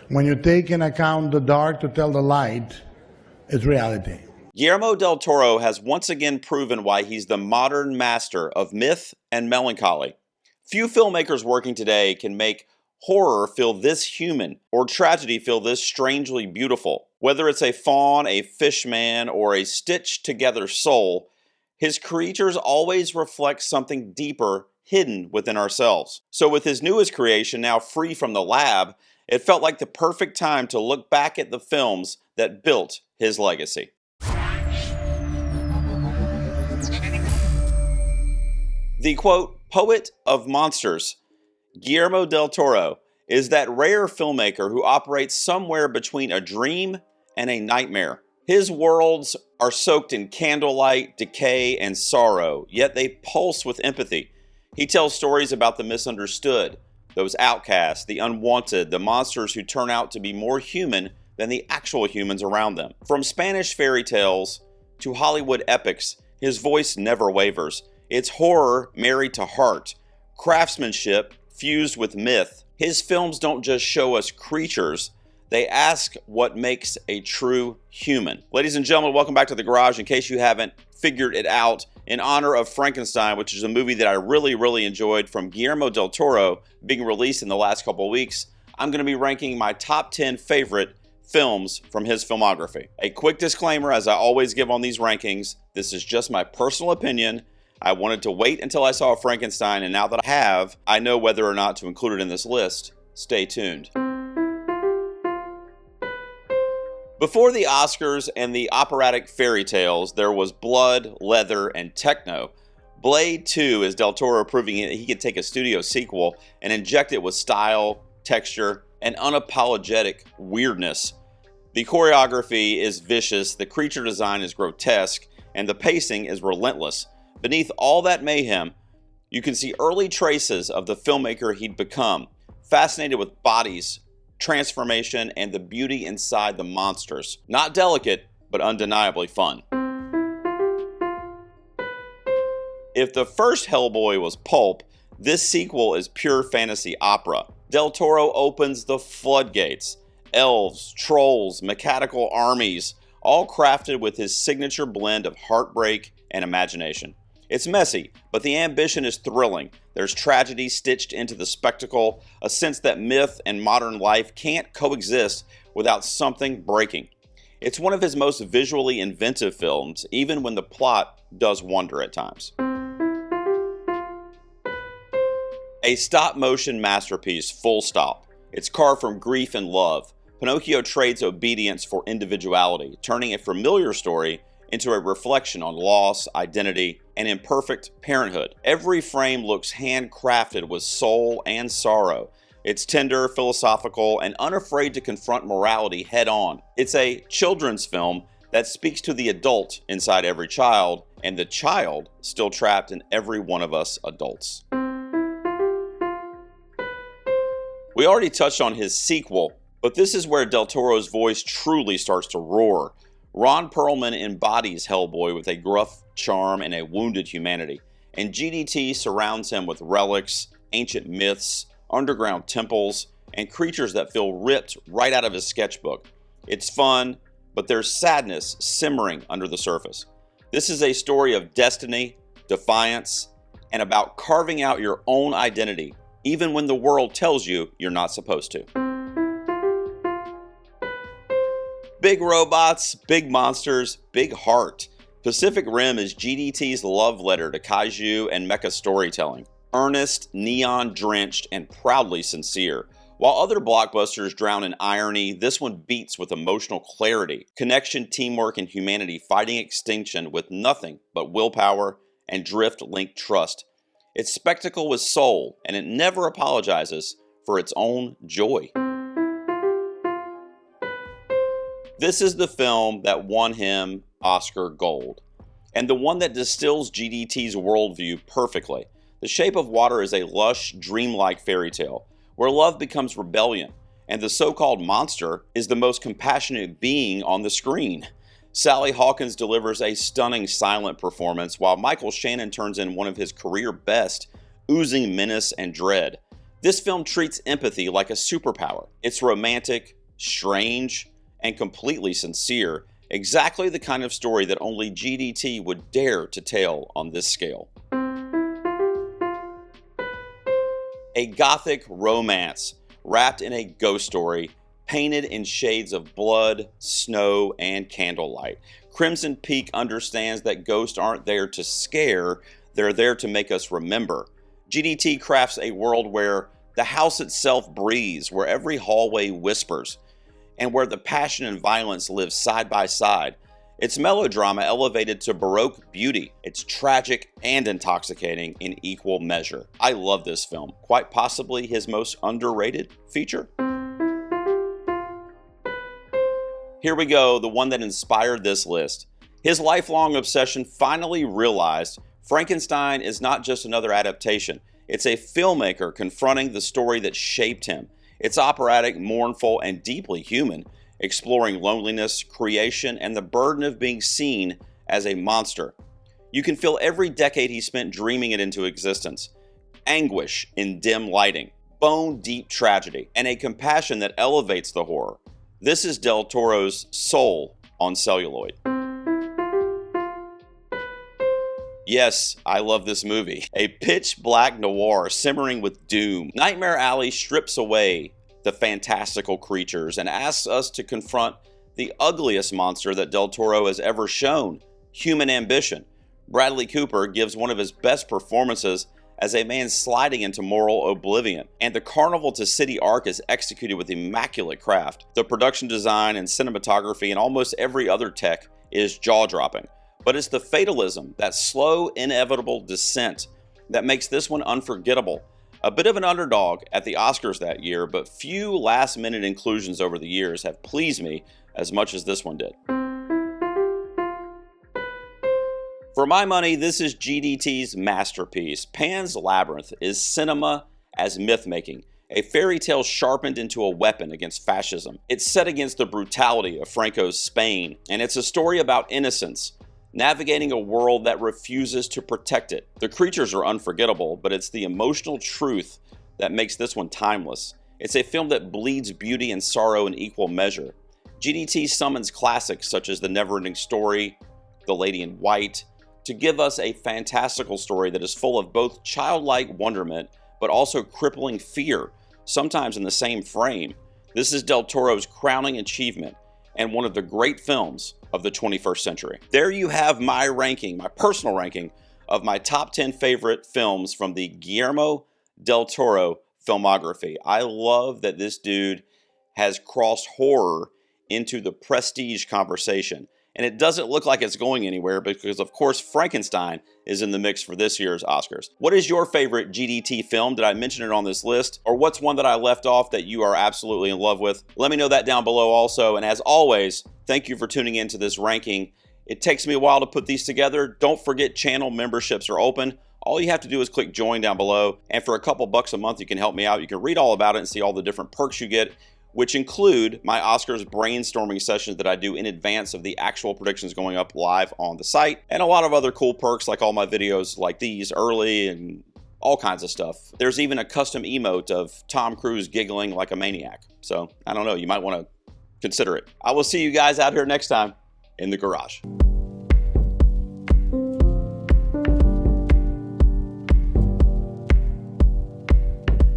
When you take in account the dark to tell the light, it's reality. Guillermo del Toro has once again proven why he's the modern master of myth and melancholy. Few filmmakers working today can make horror feel this human or tragedy feel this strangely beautiful. Whether it's a faun, a fishman, or a stitched together soul, his creatures always reflect something deeper hidden within ourselves. So with his newest creation now free from the lab, it felt like the perfect time to look back at the films that built his legacy. The quote, poet of monsters, Guillermo del Toro, is that rare filmmaker who operates somewhere between a dream and a nightmare. His worlds are soaked in candlelight, decay, and sorrow, yet they pulse with empathy. He tells stories about the misunderstood, those outcasts, the unwanted, the monsters who turn out to be more human than the actual humans around them. From Spanish fairy tales to Hollywood epics, his voice never wavers. It's horror married to heart, craftsmanship fused with myth. His films don't just show us creatures, they ask what makes a true human. Ladies and gentlemen, welcome back to The Garage. In case you haven't figured it out, in honor of Frankenstein, which is a movie that I really enjoyed from Guillermo del Toro, being released in the last couple of weeks, I'm going to be ranking my top 10 favorite films from his filmography. A quick disclaimer, as I always give on these rankings, this is just my personal opinion. I wanted to wait until I saw Frankenstein, and now that I have, I know whether or not to include it in this list. Stay tuned. Before the Oscars and the operatic fairy tales, there was blood, leather, and techno. Blade 2 is Del Toro proving that he could take a studio sequel and inject it with style, texture, and unapologetic weirdness. The choreography is vicious, the creature design is grotesque, and the pacing is relentless. Beneath all that mayhem, you can see early traces of the filmmaker he'd become, fascinated with bodies, transformation, and the beauty inside the monsters. Not delicate, but undeniably fun. If the first Hellboy was pulp, this sequel is pure fantasy opera. Del Toro opens the floodgates. Elves, trolls, mechanical armies, all crafted with his signature blend of heartbreak and imagination. It's messy, but the ambition is thrilling. There's tragedy stitched into the spectacle, a sense that myth and modern life can't coexist without something breaking. It's one of his most visually inventive films, even when the plot does wander at times. A stop-motion masterpiece, full stop. It's carved from grief and love. Pinocchio trades obedience for individuality, turning a familiar story into a reflection on loss, identity, and imperfect parenthood. Every frame looks handcrafted with soul and sorrow. It's tender, philosophical, and unafraid to confront morality head-on. It's a children's film that speaks to the adult inside every child, and the child still trapped in every one of us adults. We already touched on his sequel, but this is where Del Toro's voice truly starts to roar. Ron Perlman embodies Hellboy with a gruff charm and a wounded humanity, and GDT surrounds him with relics, ancient myths, underground temples, and creatures that feel ripped right out of his sketchbook. It's fun, but there's sadness simmering under the surface. This is a story of destiny, defiance, and about carving out your own identity, even when the world tells you you're not supposed to. Big robots, big monsters, big heart. Pacific Rim is GDT's love letter to kaiju and mecha storytelling. Earnest, neon-drenched, and proudly sincere. While other blockbusters drown in irony, this one beats with emotional clarity, connection, teamwork, and humanity fighting extinction with nothing but willpower and drift-linked trust. It's spectacle with soul, and it never apologizes for its own joy. This is the film that won him Oscar Gold, and the one that distills GDT's worldview perfectly. The Shape of Water is a lush, dreamlike fairy tale, where love becomes rebellion, and the so-called monster is the most compassionate being on the screen. Sally Hawkins delivers a stunning silent performance, while Michael Shannon turns in one of his career best, oozing menace and dread. This film treats empathy like a superpower. It's romantic, strange, and completely sincere, exactly the kind of story that only GDT would dare to tell on this scale. A gothic romance wrapped in a ghost story, painted in shades of blood, snow, and candlelight. Crimson Peak understands that ghosts aren't there to scare, they're there to make us remember. GDT crafts a world where the house itself breathes, where every hallway whispers, and where the passion and violence live side by side. It's melodrama elevated to Baroque beauty. It's tragic and intoxicating in equal measure. I love this film, quite possibly his most underrated feature. Here we go, the one that inspired this list. His lifelong obsession finally realized Frankenstein is not just another adaptation. It's a filmmaker confronting the story that shaped him. It's operatic, mournful, and deeply human, exploring loneliness, creation, and the burden of being seen as a monster. You can feel every decade he spent dreaming it into existence. Anguish in dim lighting, bone-deep tragedy, and a compassion that elevates the horror. This is Del Toro's Soul on celluloid. Yes, I love this movie. A pitch black noir simmering with doom. Nightmare Alley strips away the fantastical creatures and asks us to confront the ugliest monster that Del Toro has ever shown, human ambition. Bradley Cooper gives one of his best performances as a man sliding into moral oblivion, and the carnival to city arc is executed with immaculate craft. The production design and cinematography and almost every other tech is jaw-dropping, but it's the fatalism, that slow, inevitable descent, that makes this one unforgettable. A bit of an underdog at the Oscars that year, but few last-minute inclusions over the years have pleased me as much as this one did. For my money, this is GDT's masterpiece. Pan's Labyrinth is cinema as myth-making, a fairy tale sharpened into a weapon against fascism. It's set against the brutality of Franco's Spain, and it's a story about innocence, navigating a world that refuses to protect it. The creatures are unforgettable, but it's the emotional truth that makes this one timeless. It's a film that bleeds beauty and sorrow in equal measure. GDT summons classics such as The Neverending Story, The Lady in White, to give us a fantastical story that is full of both childlike wonderment, but also crippling fear, sometimes in the same frame. This is Del Toro's crowning achievement, and one of the great films of the 21st century. There you have my ranking, my personal ranking, of my top 10 favorite films from the Guillermo del Toro filmography. I love that this dude has crossed horror into the prestige conversation. And it doesn't look like it's going anywhere because, of course, Frankenstein is in the mix for this year's Oscars. What is your favorite GDT film? Did I mention it on this list? Or what's one that I left off that you are absolutely in love with? Let me know that down below also. And as always, thank you for tuning into this ranking. It takes me a while to put these together. Don't forget, channel memberships are open. All you have to do is click join down below. And for a couple bucks a month, you can help me out. You can read all about it and see all the different perks you get, which include my Oscars brainstorming sessions that I do in advance of the actual predictions going up live on the site, and a lot of other cool perks like all my videos like these early and all kinds of stuff. There's even a custom emote of Tom Cruise giggling like a maniac. So I don't know, you might want to consider it. I will see you guys out here next time in the garage.